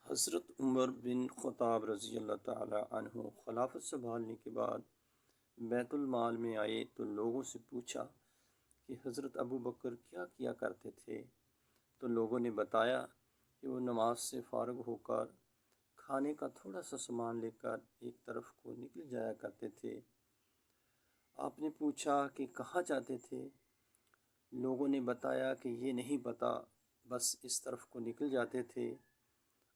حضرت عمر بن خطاب رضی اللہ تعالی عنہ خلافت سنبھالنے کے بعد بیت المال میں آئے تو لوگوں سے پوچھا کہ حضرت ابو بکر کیا کیا کرتے تھے، تو لوگوں نے بتایا کہ وہ نماز سے فارغ ہو کر کھانے کا تھوڑا سا سامان لے کر ایک طرف کو نکل جایا کرتے تھے۔ آپ نے پوچھا کہ کہاں جاتے تھے؟ لوگوں نے بتایا کہ یہ نہیں پتہ، بس اس طرف کو نکل جاتے تھے۔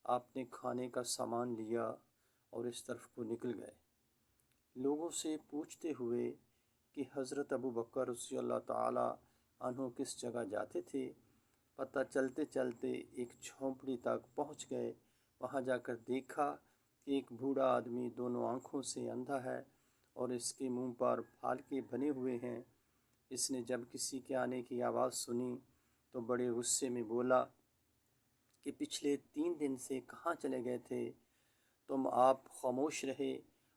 آپ نے کھانے کا سامان لیا اور اس طرف کو نکل گئے، لوگوں سے پوچھتے ہوئے کہ حضرت ابو بکر رضی اللہ تعالی عنہ کس جگہ جاتے تھے۔ پتہ چلتے چلتے ایک جھونپڑی تک پہنچ گئے۔ وہاں جا کر دیکھا کہ ایک بوڑھا آدمی دونوں آنکھوں سے اندھا ہے اور اس کے منہ پر پھالکے بنے ہوئے ہیں۔ اس نے جب کسی کے آنے کی آواز سنی تو بڑے غصے میں بولا کہ پچھلے 3 دن سے کہاں چلے گئے تھے؟ تم آپ خاموش رہے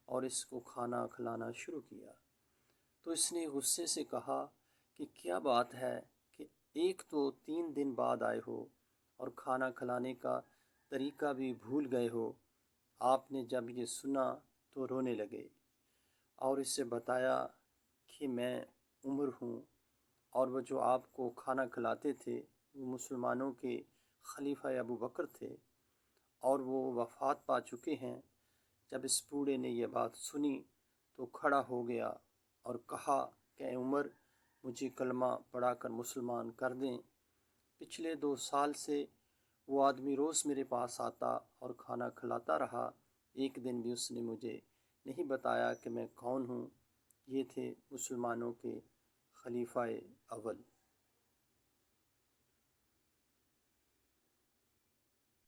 اور اس کو کھانا کھلانا شروع کیا۔ تو اس نے غصے سے کہا کہ کیا بات ہے کہ ایک تو 3 دن بعد آئے ہو اور کھانا کھلانے کا طریقہ بھی بھول گئے ہو۔ آپ نے جب یہ سنا تو رونے لگے اور اسے بتایا کہ میں عمر ہوں، اور وہ جو آپ کو کھانا کھلاتے تھے وہ مسلمانوں کے خلیفہ ابو بکر تھے اور وہ وفات پا چکے ہیں۔ جب اس بوڑھے نے یہ بات سنی تو کھڑا ہو گیا اور کہا کہ اے عمر، مجھے کلمہ پڑھا کر مسلمان کر دیں۔ پچھلے 2 سال سے وہ آدمی روز میرے پاس آتا اور کھانا کھلاتا رہا، ایک دن بھی اس نے مجھے نہیں بتایا کہ میں کون ہوں۔ یہ تھے مسلمانوں کے خلیفہ اول۔